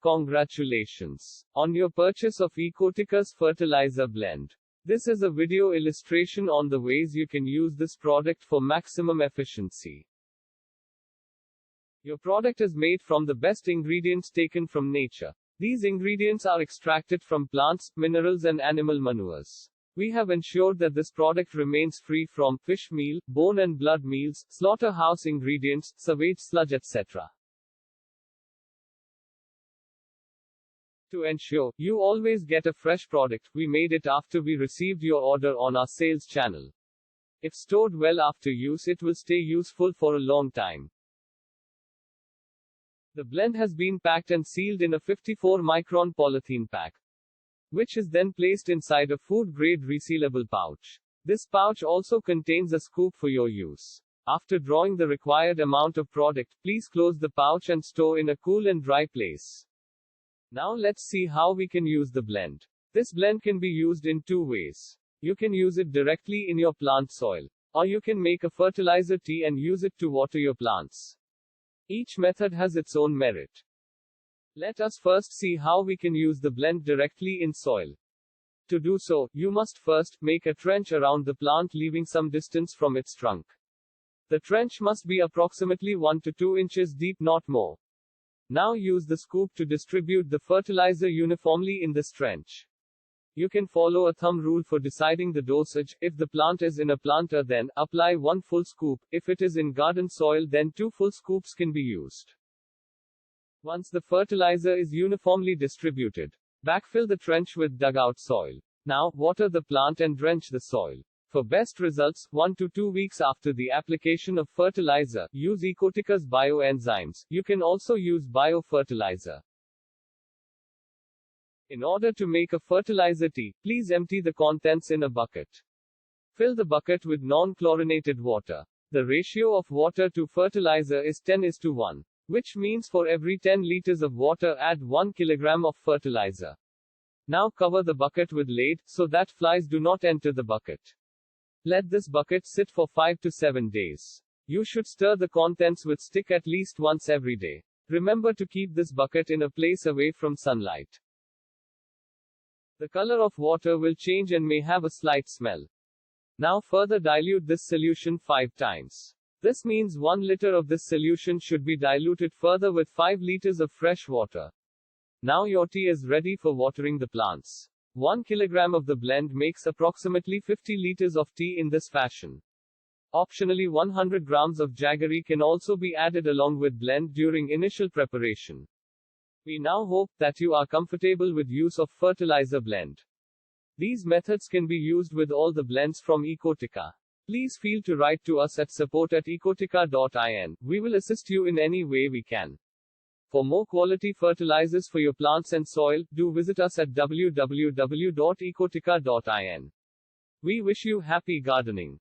Congratulations on your purchase of Ecotica's Fertilizer Blend. This is a video illustration on the ways you can use this product for maximum efficiency. Your product is made from the best ingredients taken from nature. These ingredients are extracted from plants, minerals and animal manures. We have ensured that this product remains free from fish meal, bone and blood meals, slaughterhouse ingredients, sewage sludge etc. To ensure you always get a fresh product, we made it after we received your order on our sales channel. If stored well after use, it will stay useful for a long time. The blend has been packed and sealed in a 54-micron polythene pack, which is then placed inside a food-grade resealable pouch. This pouch also contains a scoop for your use. After drawing the required amount of product, please close the pouch and store in a cool and dry place. Now let's see how we can use the blend. This blend can be used in two ways. You can use it directly in your plant soil, or you can make a fertilizer tea and use it to water your plants. Each method has its own merit. Let us first see how we can use the blend directly in soil. To do so, you must first make a trench around the plant, leaving some distance from its trunk. The trench must be approximately 1 to 2 inches deep, not more. Now use the scoop to distribute the fertilizer uniformly in this trench. You can follow a thumb rule for deciding the dosage. If the plant is in a planter, then apply 1 full scoop. If it is in garden soil, then 2 full scoops can be used. Once the fertilizer is uniformly distributed, backfill the trench with dugout soil. Now, water the plant and drench the soil. For best results, 1 to 2 weeks after the application of fertilizer, use Ecotica's bioenzymes. You can also use biofertilizer. In order to make a fertilizer tea, please empty the contents in a bucket. Fill the bucket with non-chlorinated water. The ratio of water to fertilizer is 10:1, which means for every 10 liters of water, add 1 kilogram of fertilizer. Now cover the bucket with lid, so that flies do not enter the bucket. Let this bucket sit for 5 to 7 days. You should stir the contents with stick at least once every day. Remember to keep this bucket in a place away from sunlight. The color of water will change and may have a slight smell. Now further dilute this solution 5 times. This means 1 liter of this solution should be diluted further with 5 liters of fresh water. Now your tea is ready for watering the plants. 1 kilogram of the blend makes approximately 50 liters of tea in this fashion. Optionally, 100 grams of jaggery can also be added along with blend during initial preparation. We now hope that you are comfortable with use of fertilizer blend. These methods can be used with all the blends from Ecotica. Please feel to write to us at support@ecotica.in. We will assist you in any way we can. For more quality fertilizers for your plants and soil, do visit us at www.ecotica.in. We wish you happy gardening.